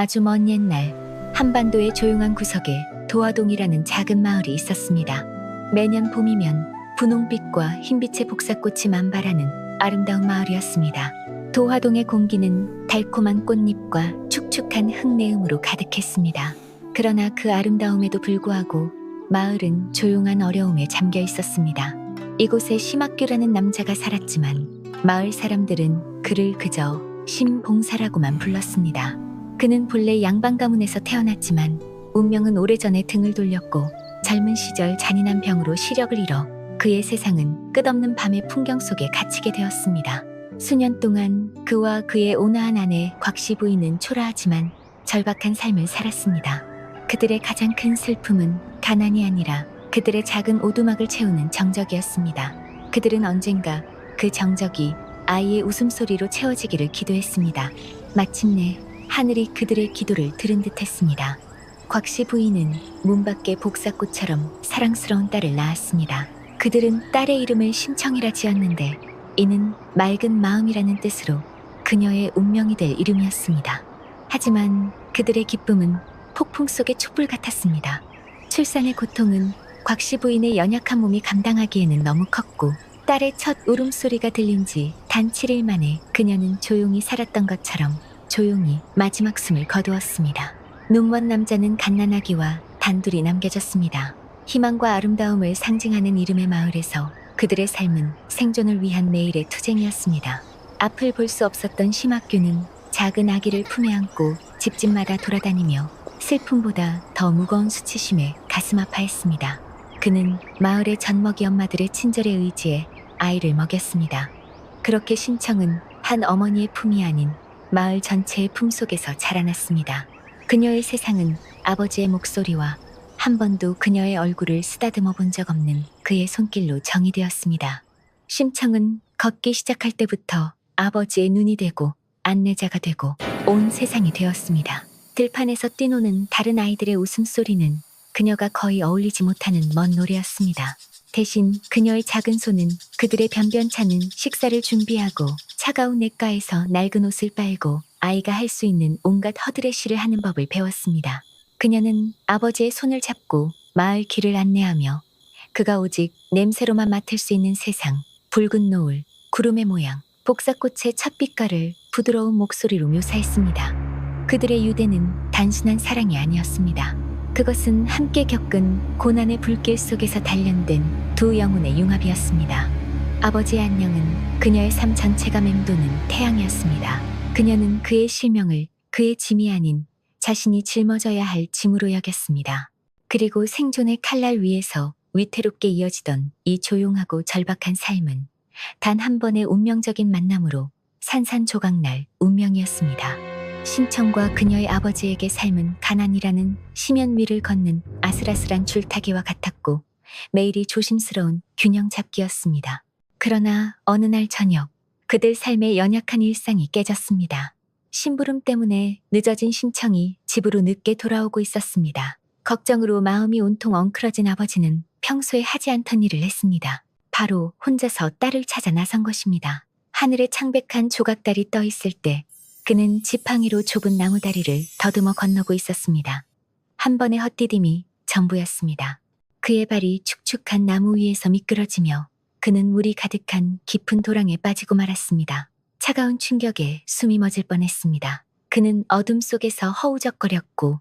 아주 먼 옛날 한반도의 조용한 구석에 도화동이라는 작은 마을이 있었습니다. 매년 봄이면 분홍빛과 흰빛의 복사꽃이 만발하는 아름다운 마을이었습니다. 도화동의 공기는 달콤한 꽃잎과 축축한 흙내음으로 가득했습니다. 그러나 그 아름다움에도 불구하고 마을은 조용한 어려움에 잠겨 있었습니다. 이곳에 심학규라는 남자가 살았지만 마을 사람들은 그를 그저 심봉사라고만 불렀습니다. 그는 본래 양반 가문에서 태어났지만 운명은 오래전에 등을 돌렸고 젊은 시절 잔인한 병으로 시력을 잃어 그의 세상은 끝없는 밤의 풍경 속에 갇히게 되었습니다. 수년 동안 그와 그의 온화한 아내 곽씨 부인은 초라하지만 절박한 삶을 살았습니다. 그들의 가장 큰 슬픔은 가난이 아니라 그들의 작은 오두막을 채우는 정적이었습니다. 그들은 언젠가 그 정적이 아이의 웃음소리로 채워지기를 기도했습니다. 마침내 하늘이 그들의 기도를 들은 듯했습니다. 곽씨 부인은 문 밖의 복사꽃처럼 사랑스러운 딸을 낳았습니다. 그들은 딸의 이름을 심청이라 지었는데 이는 맑은 마음이라는 뜻으로 그녀의 운명이 될 이름이었습니다. 하지만 그들의 기쁨은 폭풍 속의 촛불 같았습니다. 출산의 고통은 곽씨 부인의 연약한 몸이 감당하기에는 너무 컸고 딸의 첫 울음소리가 들린 지 단 7일 만에 그녀는 조용히 살았던 것처럼 조용히 마지막 숨을 거두었습니다. 눈먼 남자는 갓난아기와 단둘이 남겨졌습니다. 희망과 아름다움을 상징하는 이름의 마을에서 그들의 삶은 생존을 위한 매일의 투쟁이었습니다. 앞을 볼 수 없었던 심학규는 작은 아기를 품에 안고 집집마다 돌아다니며 슬픔보다 더 무거운 수치심에 가슴 아파했습니다. 그는 마을의 젖먹이 엄마들의 친절에 의지해 아이를 먹였습니다. 그렇게 심청은 한 어머니의 품이 아닌 마을 전체의 품속에서 자라났습니다. 그녀의 세상은 아버지의 목소리와 한 번도 그녀의 얼굴을 쓰다듬어 본 적 없는 그의 손길로 정의되었습니다. 심청은 걷기 시작할 때부터 아버지의 눈이 되고 안내자가 되고 온 세상이 되었습니다. 들판에서 뛰노는 다른 아이들의 웃음소리는 그녀가 거의 어울리지 못하는 먼 노래였습니다. 대신 그녀의 작은 손은 그들의 변변찮은 식사를 준비하고 차가운 냇가에서 낡은 옷을 빨고 아이가 할 수 있는 온갖 허드레쉬를 하는 법을 배웠습니다. 그녀는 아버지의 손을 잡고 마을 길을 안내하며 그가 오직 냄새로만 맡을 수 있는 세상, 붉은 노을, 구름의 모양, 복사꽃의 첫 빛깔을 부드러운 목소리로 묘사했습니다. 그들의 유대는 단순한 사랑이 아니었습니다. 그것은 함께 겪은 고난의 불길 속에서 단련된 두 영혼의 융합이었습니다. 아버지의 안녕은 그녀의 삶 전체가 맴도는 태양이었습니다. 그녀는 그의 실명을 그의 짐이 아닌 자신이 짊어져야 할 짐으로 여겼습니다. 그리고 생존의 칼날 위에서 위태롭게 이어지던 이 조용하고 절박한 삶은 단 한 번의 운명적인 만남으로 산산조각날 운명이었습니다. 심청과 그녀의 아버지에게 삶은 가난이라는 심연 위를 걷는 아슬아슬한 줄타기와 같았고 매일이 조심스러운 균형 잡기였습니다. 그러나 어느 날 저녁 그들 삶의 연약한 일상이 깨졌습니다. 심부름 때문에 늦어진 심청이 집으로 늦게 돌아오고 있었습니다. 걱정으로 마음이 온통 엉클어진 아버지는 평소에 하지 않던 일을 했습니다. 바로 혼자서 딸을 찾아 나선 것입니다. 하늘에 창백한 조각달이 떠 있을 때 그는 지팡이로 좁은 나무다리를 더듬어 건너고 있었습니다. 한 번의 헛디딤이 전부였습니다. 그의 발이 축축한 나무 위에서 미끄러지며 그는 물이 가득한 깊은 도랑에 빠지고 말았습니다. 차가운 충격에 숨이 멎을 뻔했습니다. 그는 어둠 속에서 허우적거렸고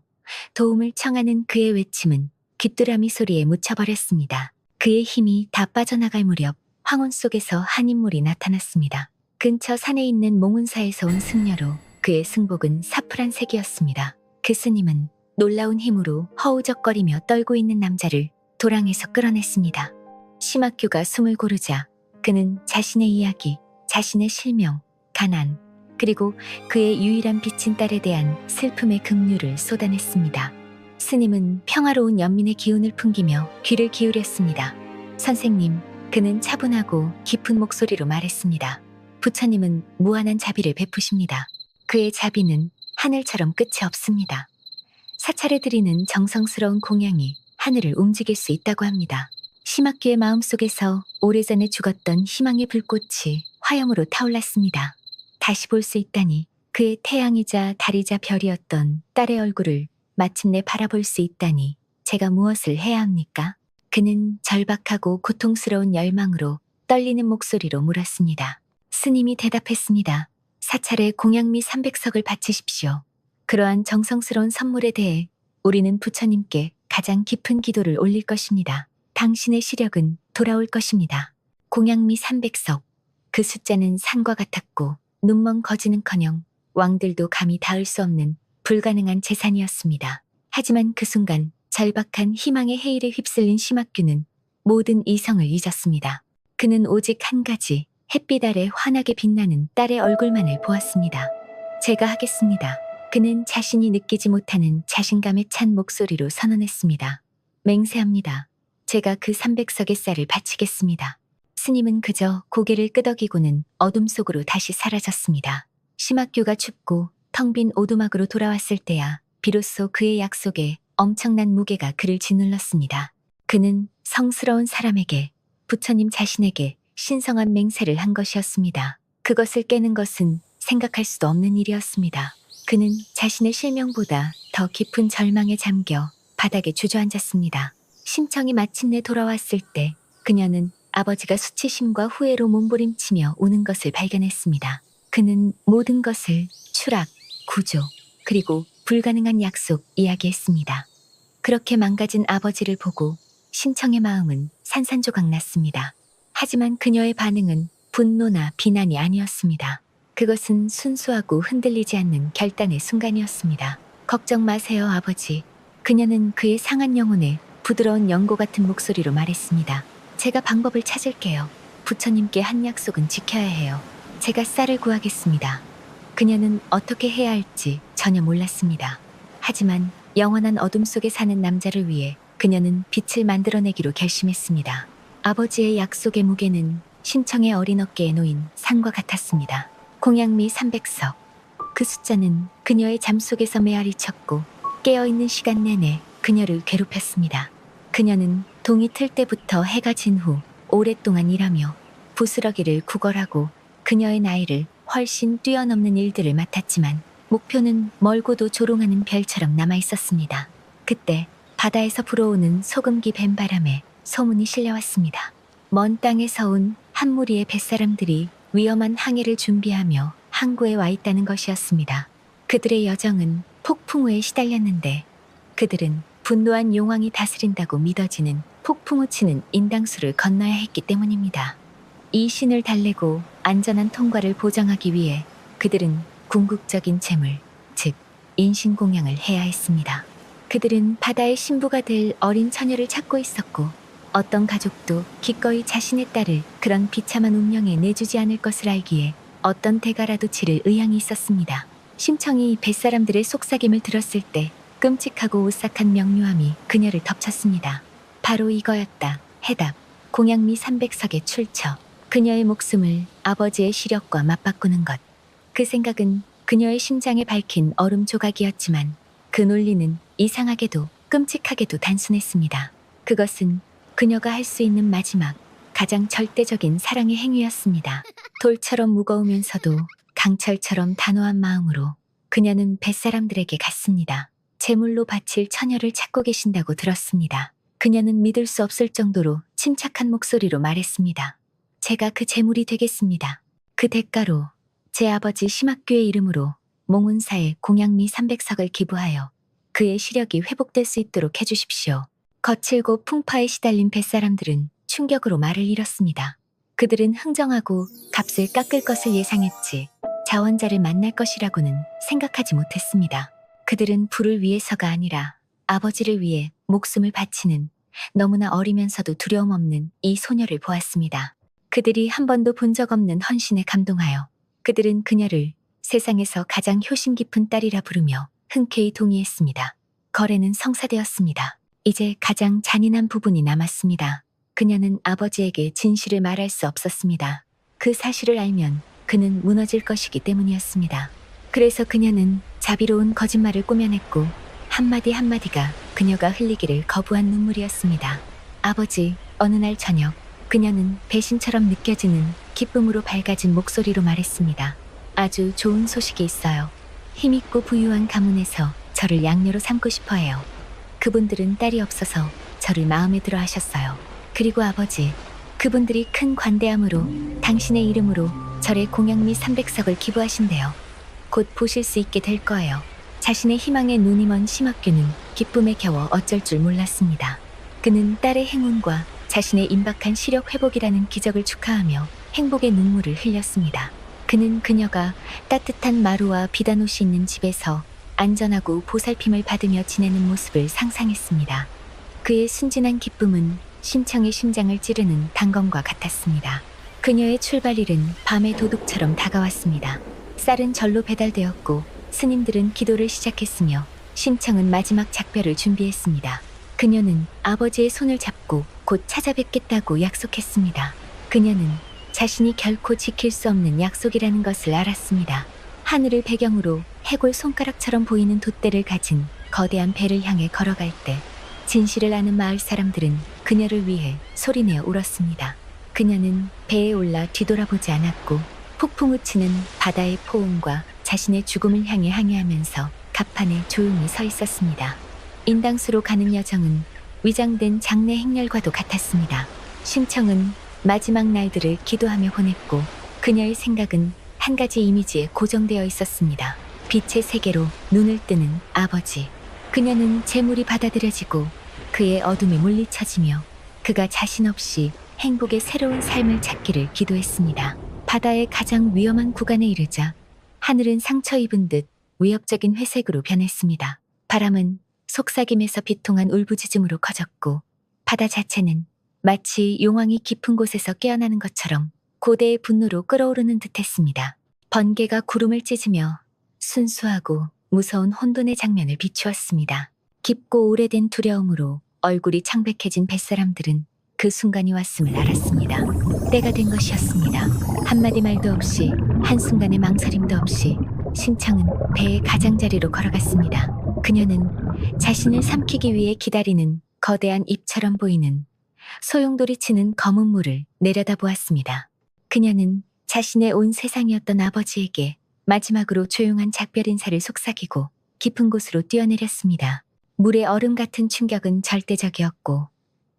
도움을 청하는 그의 외침은 귀뚜라미 소리에 묻혀버렸습니다. 그의 힘이 다 빠져나갈 무렵 황혼 속에서 한 인물이 나타났습니다. 근처 산에 있는 몽운사에서 온 승려로 그의 승복은 사프란색이었습니다. 그 스님은 놀라운 힘으로 허우적거리며 떨고 있는 남자를 도랑에서 끌어냈습니다. 심학규가 숨을 고르자 그는 자신의 이야기, 자신의 실명, 가난, 그리고 그의 유일한 빚진 딸에 대한 슬픔의 긍휼을 쏟아냈습니다. 스님은 평화로운 연민의 기운을 풍기며 귀를 기울였습니다. 선생님, 그는 차분하고 깊은 목소리로 말했습니다. 부처님은 무한한 자비를 베푸십니다. 그의 자비는 하늘처럼 끝이 없습니다. 사찰에 드리는 정성스러운 공양이 하늘을 움직일 수 있다고 합니다. 심학규의 마음속에서 오래전에 죽었던 희망의 불꽃이 화염으로 타올랐습니다. 다시 볼 수 있다니 그의 태양이자 달이자 별이었던 딸의 얼굴을 마침내 바라볼 수 있다니 제가 무엇을 해야 합니까? 그는 절박하고 고통스러운 열망으로 떨리는 목소리로 물었습니다. 스님이 대답했습니다. 사찰에 공양미 300석을 바치십시오. 그러한 정성스러운 선물에 대해 우리는 부처님께 가장 깊은 기도를 올릴 것입니다. 당신의 시력은 돌아올 것입니다. 공양미 300석. 그 숫자는 산과 같았고 눈먼 거지는커녕 왕들도 감히 닿을 수 없는 불가능한 재산이었습니다. 하지만 그 순간 절박한 희망의 해일에 휩쓸린 심학규는 모든 이성을 잊었습니다. 그는 오직 한 가지 햇빛 아래 환하게 빛나는 딸의 얼굴만을 보았습니다. 제가 하겠습니다. 그는 자신이 느끼지 못하는 자신감에 찬 목소리로 선언했습니다. 맹세합니다. 제가 그 300석의 쌀을 바치겠습니다. 스님은 그저 고개를 끄덕이고는 어둠 속으로 다시 사라졌습니다. 심학규가 춥고 텅 빈 오두막으로 돌아왔을 때야 비로소 그의 약속에 엄청난 무게가 그를 짓눌렀습니다. 그는 성스러운 사람에게, 부처님 자신에게 신성한 맹세를 한 것이었습니다. 그것을 깨는 것은 생각할 수도 없는 일이었습니다. 그는 자신의 실명보다 더 깊은 절망에 잠겨 바닥에 주저앉았습니다. 심청이 마침내 돌아왔을 때 그녀는 아버지가 수치심과 후회로 몸부림치며 우는 것을 발견했습니다. 그는 모든 것을 추락, 구조, 그리고 불가능한 약속 이야기했습니다. 그렇게 망가진 아버지를 보고 심청의 마음은 산산조각 났습니다. 하지만 그녀의 반응은 분노나 비난이 아니었습니다. 그것은 순수하고 흔들리지 않는 결단의 순간이었습니다. 걱정 마세요, 아버지. 그녀는 그의 상한 영혼에 부드러운 연고 같은 목소리로 말했습니다. 제가 방법을 찾을게요. 부처님께 한 약속은 지켜야 해요. 제가 쌀을 구하겠습니다. 그녀는 어떻게 해야 할지 전혀 몰랐습니다. 하지만 영원한 어둠 속에 사는 남자를 위해 그녀는 빛을 만들어내기로 결심했습니다. 아버지의 약속의 무게는 심청의 어린 어깨에 놓인 산과 같았습니다. 공양미 300석. 그 숫자는 그녀의 잠 속에서 메아리 쳤고 깨어있는 시간 내내 그녀를 괴롭혔습니다. 그녀는 동이 틀 때부터 해가 진 후 오랫동안 일하며 부스러기를 구걸하고 그녀의 나이를 훨씬 뛰어넘는 일들을 맡았지만 목표는 멀고도 조롱하는 별처럼 남아있었습니다. 그때 바다에서 불어오는 소금기 뱀바람에 소문이 실려왔습니다. 먼 땅에서 온 한 무리의 뱃사람들이 위험한 항해를 준비하며 항구에 와 있다는 것이었습니다. 그들의 여정은 폭풍우에 시달렸는데 그들은 분노한 용왕이 다스린다고 믿어지는 폭풍우 치는 인당수를 건너야 했기 때문입니다. 이 신을 달래고 안전한 통과를 보장하기 위해 그들은 궁극적인 재물, 즉 인신공양을 해야 했습니다. 그들은 바다의 신부가 될 어린 처녀를 찾고 있었고 어떤 가족도 기꺼이 자신의 딸을 그런 비참한 운명에 내주지 않을 것을 알기에 어떤 대가라도 치를 의향이 있었습니다. 심청이 뱃사람들의 속삭임을 들었을 때 끔찍하고 오싹한 명료함이 그녀를 덮쳤습니다. 바로 이거였다. 해답. 공양미 300석의 출처. 그녀의 목숨을 아버지의 시력과 맞바꾸는 것. 그 생각은 그녀의 심장에 밝힌 얼음 조각이었지만 그 논리는 이상하게도 끔찍하게도 단순했습니다. 그것은 그녀가 할 수 있는 마지막, 가장 절대적인 사랑의 행위였습니다. 돌처럼 무거우면서도 강철처럼 단호한 마음으로 그녀는 뱃사람들에게 갔습니다. 제물로 바칠 처녀를 찾고 계신다고 들었습니다. 그녀는 믿을 수 없을 정도로 침착한 목소리로 말했습니다. 제가 그 제물이 되겠습니다. 그 대가로 제 아버지 심학규의 이름으로 몽운사에 공양미 300석을 기부하여 그의 시력이 회복될 수 있도록 해주십시오. 거칠고 풍파에 시달린 뱃사람들은 충격으로 말을 잃었습니다. 그들은 흥정하고 값을 깎을 것을 예상했지 자원자를 만날 것이라고는 생각하지 못했습니다. 그들은 부를 위해서가 아니라 아버지를 위해 목숨을 바치는 너무나 어리면서도 두려움 없는 이 소녀를 보았습니다. 그들이 한 번도 본 적 없는 헌신에 감동하여 그들은 그녀를 세상에서 가장 효심 깊은 딸이라 부르며 흔쾌히 동의했습니다. 거래는 성사되었습니다. 이제 가장 잔인한 부분이 남았습니다. 그녀는 아버지에게 진실을 말할 수 없었습니다. 그 사실을 알면 그는 무너질 것이기 때문이었습니다. 그래서 그녀는 자비로운 거짓말을 꾸며냈고 한마디 한마디가 그녀가 흘리기를 거부한 눈물이었습니다. 아버지, 어느 날 저녁 그녀는 배신처럼 느껴지는 기쁨으로 밝아진 목소리로 말했습니다. 아주 좋은 소식이 있어요. 힘있고 부유한 가문에서 저를 양녀로 삼고 싶어 해요. 그분들은 딸이 없어서 저를 마음에 들어 하셨어요. 그리고 아버지, 그분들이 큰 관대함으로 당신의 이름으로 절에 공양미 300석을 기부하신대요. 곧 보실 수 있게 될 거예요. 자신의 희망에 눈이 먼 심학규는 기쁨에 겨워 어쩔 줄 몰랐습니다. 그는 딸의 행운과 자신의 임박한 시력 회복이라는 기적을 축하하며 행복의 눈물을 흘렸습니다. 그는 그녀가 따뜻한 마루와 비단 옷이 있는 집에서 안전하고 보살핌을 받으며 지내는 모습을 상상했습니다. 그의 순진한 기쁨은 심청의 심장을 찌르는 단검과 같았습니다. 그녀의 출발일은 밤의 도둑처럼 다가왔습니다. 쌀은 절로 배달되었고 스님들은 기도를 시작했으며 심청은 마지막 작별을 준비했습니다. 그녀는 아버지의 손을 잡고 곧 찾아뵙겠다고 약속했습니다. 그녀는 자신이 결코 지킬 수 없는 약속이라는 것을 알았습니다. 하늘을 배경으로 해골 손가락처럼 보이는 돛대를 가진 거대한 배를 향해 걸어갈 때 진실을 아는 마을 사람들은 그녀를 위해 소리내어 울었습니다. 그녀는 배에 올라 뒤돌아보지 않았고 폭풍 우치는 바다의 포옹과 자신의 죽음을 향해 항해하면서 갑판에 조용히 서 있었습니다. 인당수로 가는 여정은 위장된 장례 행렬과도 같았습니다. 심청은 마지막 날들을 기도하며 보냈고 그녀의 생각은 한 가지 이미지에 고정되어 있었습니다. 빛의 세계로 눈을 뜨는 아버지. 그녀는 재물이 받아들여지고 그의 어둠에 물리쳐지며 그가 자신 없이 행복의 새로운 삶을 찾기를 기도했습니다. 바다의 가장 위험한 구간에 이르자 하늘은 상처 입은 듯 위협적인 회색으로 변했습니다. 바람은 속삭임에서 비통한 울부짖음으로 커졌고 바다 자체는 마치 용왕이 깊은 곳에서 깨어나는 것처럼 고대의 분노로 끓어오르는 듯했습니다. 번개가 구름을 찢으며 순수하고 무서운 혼돈의 장면을 비추었습니다. 깊고 오래된 두려움으로 얼굴이 창백해진 뱃사람들은 그 순간이 왔음을 알았습니다. 때가 된 것이었습니다. 한마디 말도 없이 한순간의 망설임도 없이 심청은 배의 가장자리로 걸어갔습니다. 그녀는 자신을 삼키기 위해 기다리는 거대한 입처럼 보이는 소용돌이치는 검은 물을 내려다보았습니다. 그녀는 자신의 온 세상이었던 아버지에게 마지막으로 조용한 작별 인사를 속삭이고 깊은 곳으로 뛰어내렸습니다. 물의 얼음 같은 충격은 절대적이었고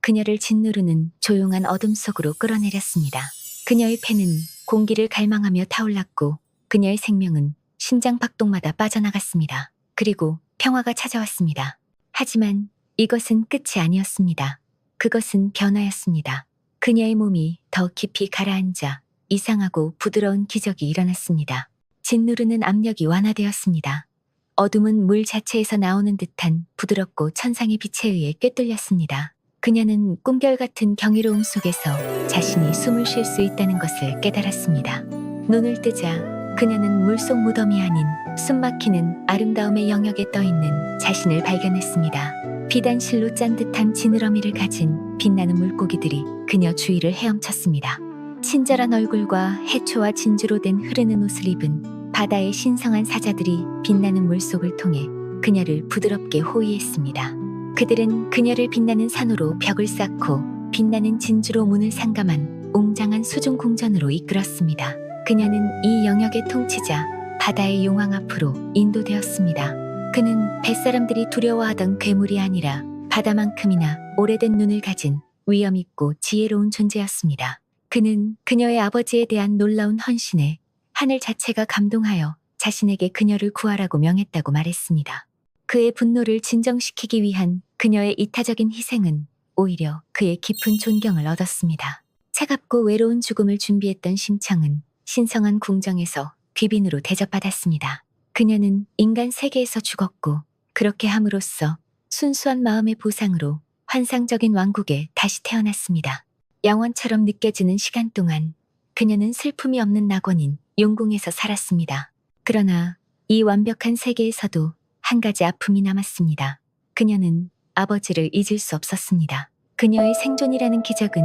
그녀를 짓누르는 조용한 어둠 속으로 끌어내렸습니다. 그녀의 폐는 공기를 갈망하며 타올랐고 그녀의 생명은 심장 박동마다 빠져나갔습니다. 그리고 평화가 찾아왔습니다. 하지만 이것은 끝이 아니었습니다. 그것은 변화였습니다. 그녀의 몸이 더 깊이 가라앉아 이상하고 부드러운 기적이 일어났습니다. 짓누르는 압력이 완화되었습니다. 어둠은 물 자체에서 나오는 듯한 부드럽고 천상의 빛에 의해 꿰뚫렸습니다. 그녀는 꿈결 같은 경이로움 속에서 자신이 숨을 쉴 수 있다는 것을 깨달았습니다. 눈을 뜨자 그녀는 물속 무덤이 아닌 숨막히는 아름다움의 영역에 떠있는 자신을 발견했습니다. 비단실로 짠 듯한 지느러미를 가진 빛나는 물고기들이 그녀 주위를 헤엄쳤습니다. 친절한 얼굴과 해초와 진주로 된 흐르는 옷을 입은 바다의 신성한 사자들이 빛나는 물속을 통해 그녀를 부드럽게 호위했습니다. 그들은 그녀를 빛나는 산으로 벽을 쌓고 빛나는 진주로 문을 상감한 웅장한 수중 궁전으로 이끌었습니다. 그녀는 이 영역의 통치자 바다의 용왕 앞으로 인도되었습니다. 그는 뱃사람들이 두려워하던 괴물이 아니라 바다만큼이나 오래된 눈을 가진 위엄있고 지혜로운 존재였습니다. 그는 그녀의 아버지에 대한 놀라운 헌신에 하늘 자체가 감동하여 자신에게 그녀를 구하라고 명했다고 말했습니다. 그의 분노를 진정시키기 위한 그녀의 이타적인 희생은 오히려 그의 깊은 존경을 얻었습니다. 차갑고 외로운 죽음을 준비했던 심청은 신성한 궁정에서 귀빈으로 대접받았습니다. 그녀는 인간 세계에서 죽었고 그렇게 함으로써 순수한 마음의 보상으로 환상적인 왕국에 다시 태어났습니다. 영원처럼 느껴지는 시간 동안 그녀는 슬픔이 없는 낙원인 용궁에서 살았습니다. 그러나 이 완벽한 세계에서도 한 가지 아픔이 남았습니다. 그녀는 아버지를 잊을 수 없었습니다. 그녀의 생존이라는 기적은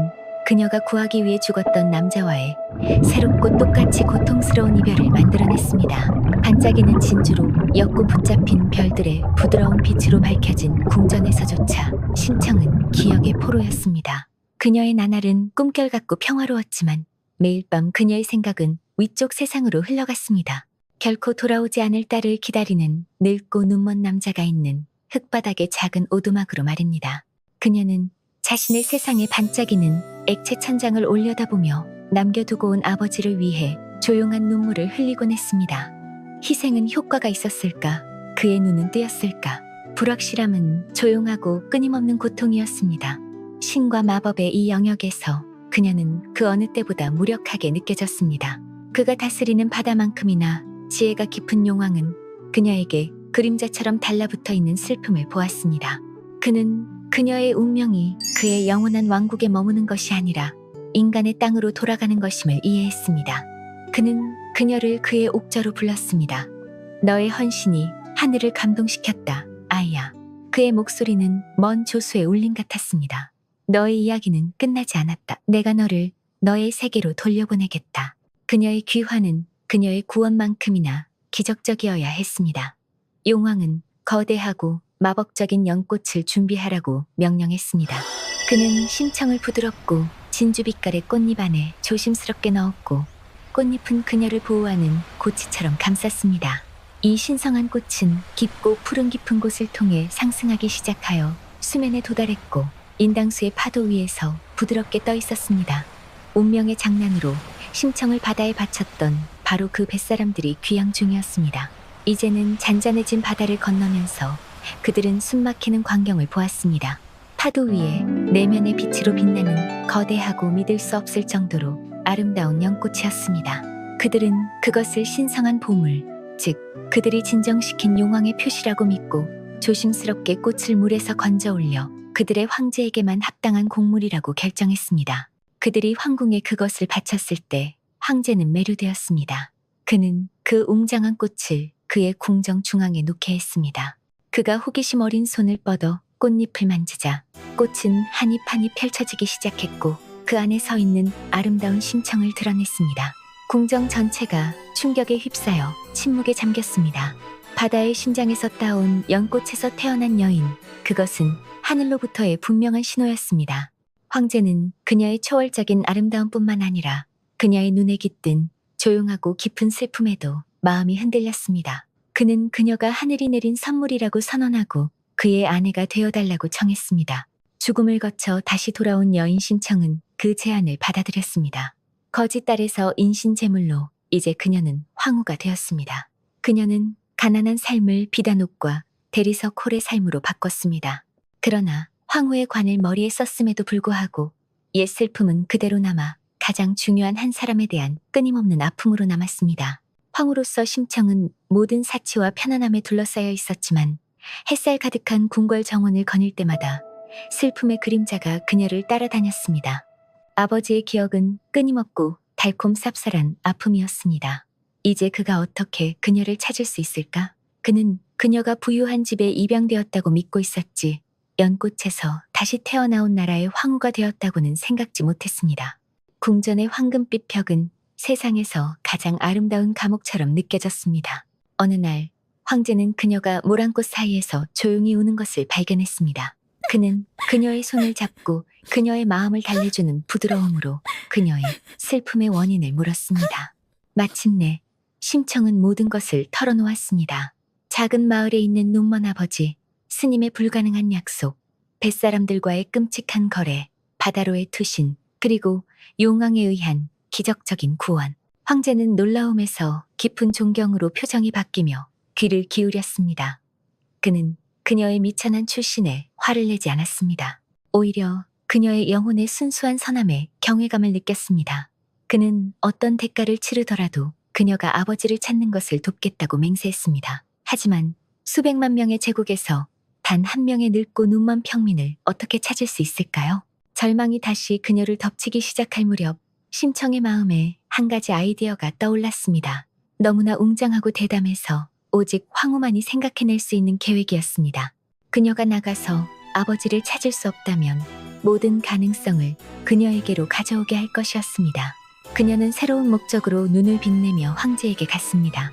그녀가 구하기 위해 죽었던 남자와의 새롭고 똑같이 고통스러운 이별을 만들어냈습니다. 반짝이는 진주로 옅고 붙잡힌 별들의 부드러운 빛으로 밝혀진 궁전에서조차 심청은 기억의 포로였습니다. 그녀의 나날은 꿈결 같고 평화로웠지만 매일 밤 그녀의 생각은 위쪽 세상으로 흘러갔습니다. 결코 돌아오지 않을 딸을 기다리는 늙고 눈먼 남자가 있는 흙바닥의 작은 오두막으로 말입니다. 그녀는 자신의 세상에 반짝이는 액체 천장을 올려다보며 남겨두고 온 아버지를 위해 조용한 눈물을 흘리곤 했습니다. 희생은 효과가 있었을까? 그의 눈은 뜨였을까? 불확실함은 조용하고 끊임없는 고통이었습니다. 신과 마법의 이 영역에서 그녀는 그 어느 때보다 무력하게 느껴졌습니다. 그가 다스리는 바다만큼이나 지혜가 깊은 용왕은 그녀에게 그림자처럼 달라붙어 있는 슬픔을 보았습니다. 그는 그녀의 운명이 그의 영원한 왕국에 머무는 것이 아니라 인간의 땅으로 돌아가는 것임을 이해했습니다. 그는 그녀를 그의 옥저로 불렀습니다. 너의 헌신이 하늘을 감동시켰다, 아이야. 그의 목소리는 먼 조수의 울림 같았습니다. 너의 이야기는 끝나지 않았다. 내가 너를 너의 세계로 돌려보내겠다. 그녀의 귀환은 그녀의 구원만큼이나 기적적이어야 했습니다. 용왕은 거대하고 마법적인 연꽃을 준비하라고 명령했습니다. 그는 심청을 부드럽고 진주빛깔의 꽃잎 안에 조심스럽게 넣었고 꽃잎은 그녀를 보호하는 고치처럼 감쌌습니다. 이 신성한 꽃은 깊고 푸른 깊은 곳을 통해 상승하기 시작하여 수면에 도달했고 인당수의 파도 위에서 부드럽게 떠 있었습니다. 운명의 장난으로 심청을 바다에 바쳤던 바로 그 뱃사람들이 귀양 중이었습니다. 이제는 잔잔해진 바다를 건너면서 그들은 숨막히는 광경을 보았습니다. 파도 위에 내면의 빛으로 빛나는 거대하고 믿을 수 없을 정도로 아름다운 연꽃이었습니다. 그들은 그것을 신성한 보물, 즉 그들이 진정시킨 용왕의 표시라고 믿고 조심스럽게 꽃을 물에서 건져 올려 그들의 황제에게만 합당한 곡물이라고 결정했습니다. 그들이 황궁에 그것을 바쳤을 때 황제는 매료되었습니다. 그는 그 웅장한 꽃을 그의 궁정 중앙에 놓게 했습니다. 그가 호기심 어린 손을 뻗어 꽃잎을 만지자 꽃은 한 잎 한 잎 펼쳐지기 시작했고 그 안에 서 있는 아름다운 심청을 드러냈습니다. 궁정 전체가 충격에 휩싸여 침묵에 잠겼습니다. 바다의 심장에서 따온 연꽃에서 태어난 여인, 그것은 하늘로부터의 분명한 신호였습니다. 황제는 그녀의 초월적인 아름다움뿐만 아니라 그녀의 눈에 깃든 조용하고 깊은 슬픔에도 마음이 흔들렸습니다. 그는 그녀가 하늘이 내린 선물이라고 선언하고 그의 아내가 되어달라고 청했습니다. 죽음을 거쳐 다시 돌아온 여인 심청은 그 제안을 받아들였습니다. 거짓 딸에서 인신 제물로 이제 그녀는 황후가 되었습니다. 그녀는 가난한 삶을 비단옷과 대리석 홀의 삶으로 바꿨습니다. 그러나 황후의 관을 머리에 썼음에도 불구하고 옛 슬픔은 그대로 남아 가장 중요한 한 사람에 대한 끊임없는 아픔으로 남았습니다. 황후로서 심청은 모든 사치와 편안함에 둘러싸여 있었지만 햇살 가득한 궁궐 정원을 거닐 때마다 슬픔의 그림자가 그녀를 따라다녔습니다. 아버지의 기억은 끊임없고 달콤 쌉쌀한 아픔이었습니다. 이제 그가 어떻게 그녀를 찾을 수 있을까? 그는 그녀가 부유한 집에 입양되었다고 믿고 있었지 연꽃에서 다시 태어나온 나라의 황후가 되었다고는 생각지 못했습니다. 궁전의 황금빛 벽은 세상에서 가장 아름다운 감옥처럼 느껴졌습니다. 어느 날 황제는 그녀가 모란꽃 사이에서 조용히 우는 것을 발견했습니다. 그는 그녀의 손을 잡고 그녀의 마음을 달래주는 부드러움으로 그녀의 슬픔의 원인을 물었습니다. 마침내 심청은 모든 것을 털어놓았습니다. 작은 마을에 있는 눈먼 아버지, 스님의 불가능한 약속, 뱃사람들과의 끔찍한 거래, 바다로의 투신, 그리고 용왕에 의한 기적적인 구원. 황제는 놀라움에서 깊은 존경으로 표정이 바뀌며 귀를 기울였습니다. 그는 그녀의 미천한 출신에 화를 내지 않았습니다. 오히려 그녀의 영혼의 순수한 선함에 경외감을 느꼈습니다. 그는 어떤 대가를 치르더라도 그녀가 아버지를 찾는 것을 돕겠다고 맹세했습니다. 하지만 수백만 명의 제국에서 단 한 명의 늙고 눈먼 평민을 어떻게 찾을 수 있을까요? 절망이 다시 그녀를 덮치기 시작할 무렵 심청의 마음에 한 가지 아이디어가 떠올랐습니다. 너무나 웅장하고 대담해서 오직 황후만이 생각해낼 수 있는 계획이었습니다. 그녀가 나가서 아버지를 찾을 수 없다면 모든 가능성을 그녀에게로 가져오게 할 것이었습니다. 그녀는 새로운 목적으로 눈을 빛내며 황제에게 갔습니다.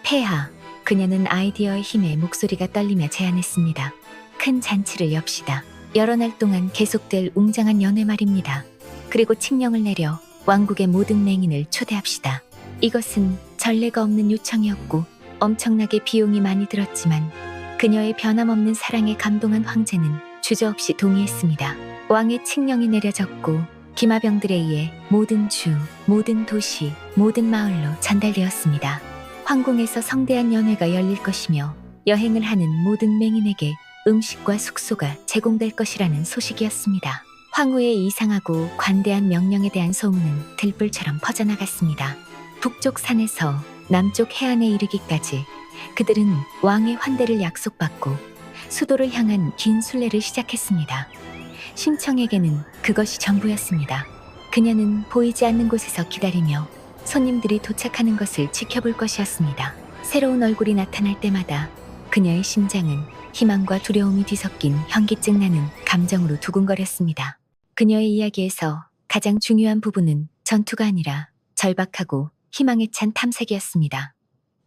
폐하, 그녀는 아이디어의 힘에 목소리가 떨리며 제안했습니다. 큰 잔치를 엽시다. 여러 날 동안 계속될 웅장한 연회 말입니다. 그리고 칙령을 내려 왕국의 모든 맹인을 초대합시다. 이것은 전례가 없는 요청이었고 엄청나게 비용이 많이 들었지만 그녀의 변함없는 사랑에 감동한 황제는 주저없이 동의했습니다. 왕의 칙령이 내려졌고 기마병들에 의해 모든 주, 모든 도시, 모든 마을로 전달되었습니다. 황궁에서 성대한 연회가 열릴 것이며 여행을 하는 모든 맹인에게 음식과 숙소가 제공될 것이라는 소식이었습니다. 황후의 이상하고 관대한 명령에 대한 소문은 들불처럼 퍼져나갔습니다. 북쪽 산에서 남쪽 해안에 이르기까지 그들은 왕의 환대를 약속받고 수도를 향한 긴 순례를 시작했습니다. 심청에게는 그것이 전부였습니다. 그녀는 보이지 않는 곳에서 기다리며 손님들이 도착하는 것을 지켜볼 것이었습니다. 새로운 얼굴이 나타날 때마다 그녀의 심장은 희망과 두려움이 뒤섞인 현기증 나는 감정으로 두근거렸습니다. 그녀의 이야기에서 가장 중요한 부분은 전투가 아니라 절박하고 희망에 찬 탐색이었습니다.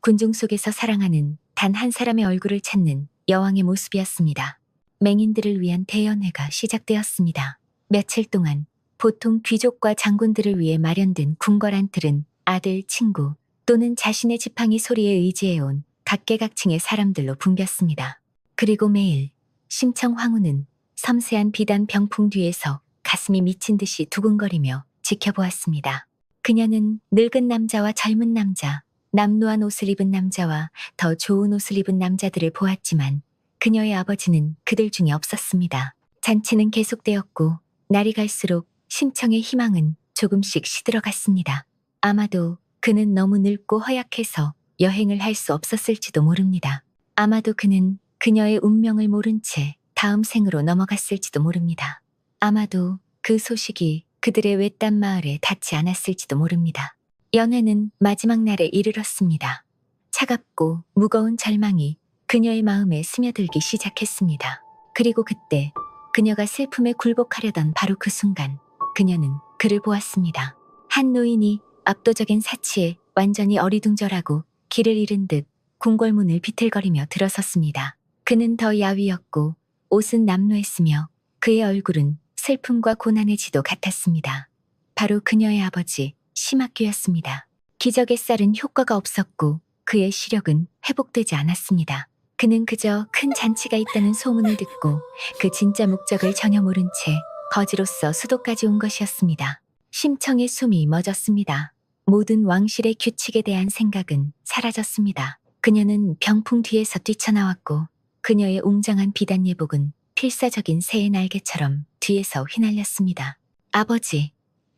군중 속에서 사랑하는 단 한 사람의 얼굴을 찾는 여왕의 모습이었습니다. 맹인들을 위한 대연회가 시작되었습니다. 며칠 동안 보통 귀족과 장군들을 위해 마련된 궁궐 안틀은 아들, 친구 또는 자신의 지팡이 소리에 의지해온 각계각층의 사람들로 붐볐습니다. 그리고 매일 심청 황후는 섬세한 비단 병풍 뒤에서 가슴이 미친 듯이 두근거리며 지켜보았습니다. 그녀는 늙은 남자와 젊은 남자, 남루한 옷을 입은 남자와 더 좋은 옷을 입은 남자들을 보았지만 그녀의 아버지는 그들 중에 없었습니다. 잔치는 계속되었고 날이 갈수록 심청의 희망은 조금씩 시들어갔습니다. 아마도 그는 너무 늙고 허약해서 여행을 할 수 없었을지도 모릅니다. 아마도 그는 그녀의 운명을 모른 채 다음 생으로 넘어갔을지도 모릅니다. 아마도 그 소식이 그들의 외딴 마을에 닿지 않았을지도 모릅니다. 연회는 마지막 날에 이르렀습니다. 차갑고 무거운 절망이 그녀의 마음에 스며들기 시작했습니다. 그리고 그때 그녀가 슬픔에 굴복하려던 바로 그 순간 그녀는 그를 보았습니다. 한 노인이 압도적인 사치에 완전히 어리둥절하고 길을 잃은 듯 궁궐문을 비틀거리며 들어섰습니다. 그는 더 야위었고 옷은 남루했으며 그의 얼굴은 슬픔과 고난의 지도 같았습니다. 바로 그녀의 아버지 심학규였습니다. 기적의 쌀은 효과가 없었고 그의 시력은 회복되지 않았습니다. 그는 그저 큰 잔치가 있다는 소문을 듣고 그 진짜 목적을 전혀 모른 채 거지로서 수도까지 온 것이었습니다. 심청의 숨이 멎었습니다. 모든 왕실의 규칙에 대한 생각은 사라졌습니다. 그녀는 병풍 뒤에서 뛰쳐나왔고 그녀의 웅장한 비단 예복은 필사적인 새의 날개처럼 뒤에서 휘날렸습니다. 아버지,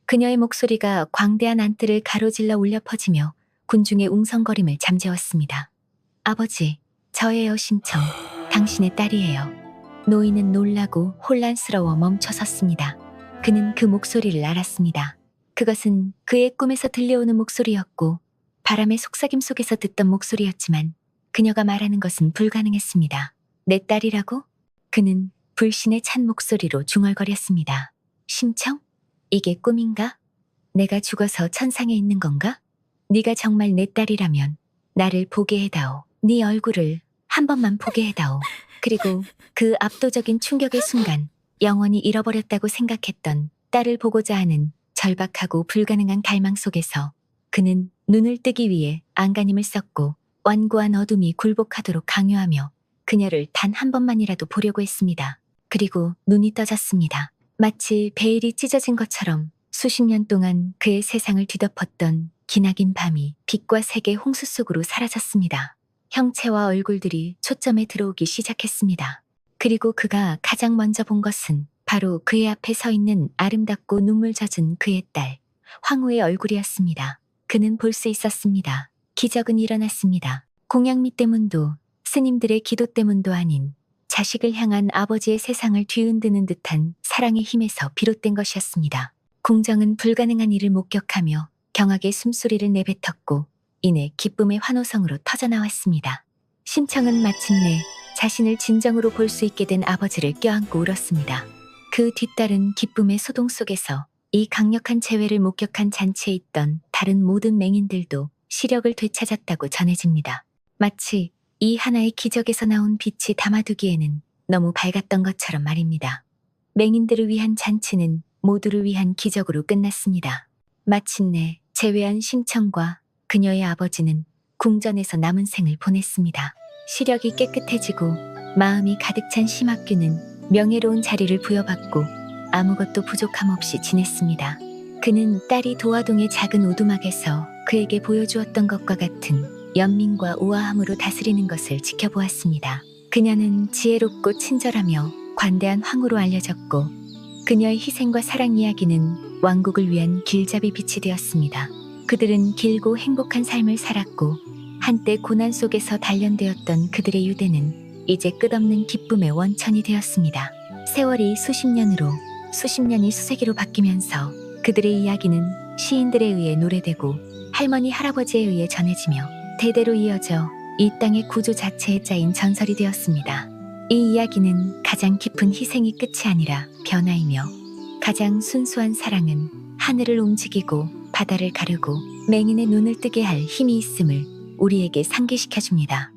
그녀의 목소리가 광대한 안뜰을 가로질러 울려 퍼지며 군중의 웅성거림을 잠재웠습니다. 아버지, 저예요 심청, 당신의 딸이에요. 노인은 놀라고 혼란스러워 멈춰섰습니다. 그는 그 목소리를 알았습니다. 그것은 그의 꿈에서 들려오는 목소리였고 바람의 속삭임 속에서 듣던 목소리였지만 그녀가 말하는 것은 불가능했습니다. 내 딸이라고? 그는 불신에 찬 목소리로 중얼거렸습니다. 심청? 이게 꿈인가? 내가 죽어서 천상에 있는 건가? 네가 정말 내 딸이라면 나를 보게 해다오. 네 얼굴을 한 번만 보게 해다오. 그리고 그 압도적인 충격의 순간 영원히 잃어버렸다고 생각했던 딸을 보고자 하는 절박하고 불가능한 갈망 속에서 그는 눈을 뜨기 위해 안간힘을 썼고 완고한 어둠이 굴복하도록 강요하며 그녀를 단 한 번만이라도 보려고 했습니다. 그리고 눈이 떠졌습니다. 마치 베일이 찢어진 것처럼 수십 년 동안 그의 세상을 뒤덮었던 기나긴 밤이 빛과 색의 홍수 속으로 사라졌습니다. 형체와 얼굴들이 초점에 들어오기 시작했습니다. 그리고 그가 가장 먼저 본 것은 바로 그의 앞에 서 있는 아름답고 눈물 젖은 그의 딸, 황후의 얼굴이었습니다. 그는 볼 수 있었습니다. 기적은 일어났습니다. 공양 밑 문도 스님들의 기도 때문도 아닌 자식을 향한 아버지의 세상을 뒤흔드는 듯한 사랑의 힘에서 비롯된 것이었습니다. 궁정은 불가능한 일을 목격하며 경악의 숨소리를 내뱉었고 이내 기쁨의 환호성으로 터져나왔습니다. 심청은 마침내 자신을 진정으로 볼 수 있게 된 아버지를 껴안고 울었습니다. 그 뒤따른 기쁨의 소동 속에서 이 강력한 재회를 목격한 잔치에 있던 다른 모든 맹인들도 시력을 되찾았다고 전해집니다. 마치 이 하나의 기적에서 나온 빛이 담아두기에는 너무 밝았던 것처럼 말입니다. 맹인들을 위한 잔치는 모두를 위한 기적으로 끝났습니다. 마침내 재회한 심청과 그녀의 아버지는 궁전에서 남은 생을 보냈습니다. 시력이 깨끗해지고 마음이 가득 찬 심학규는 명예로운 자리를 부여받고 아무것도 부족함 없이 지냈습니다. 그는 딸이 도화동의 작은 오두막에서 그에게 보여주었던 것과 같은 연민과 우아함으로 다스리는 것을 지켜보았습니다. 그녀는 지혜롭고 친절하며 관대한 황후로 알려졌고 그녀의 희생과 사랑 이야기는 왕국을 위한 길잡이 빛이 되었습니다. 그들은 길고 행복한 삶을 살았고 한때 고난 속에서 단련되었던 그들의 유대는 이제 끝없는 기쁨의 원천이 되었습니다. 세월이 수십 년이 수세기로 바뀌면서 그들의 이야기는 시인들에 의해 노래되고 할머니 할아버지에 의해 전해지며 대대로 이어져 이 땅의 구조 자체에 짜인 전설이 되었습니다. 이 이야기는 가장 깊은 희생이 끝이 아니라 변화이며 가장 순수한 사랑은 하늘을 움직이고 바다를 가르고 맹인의 눈을 뜨게 할 힘이 있음을 우리에게 상기시켜 줍니다.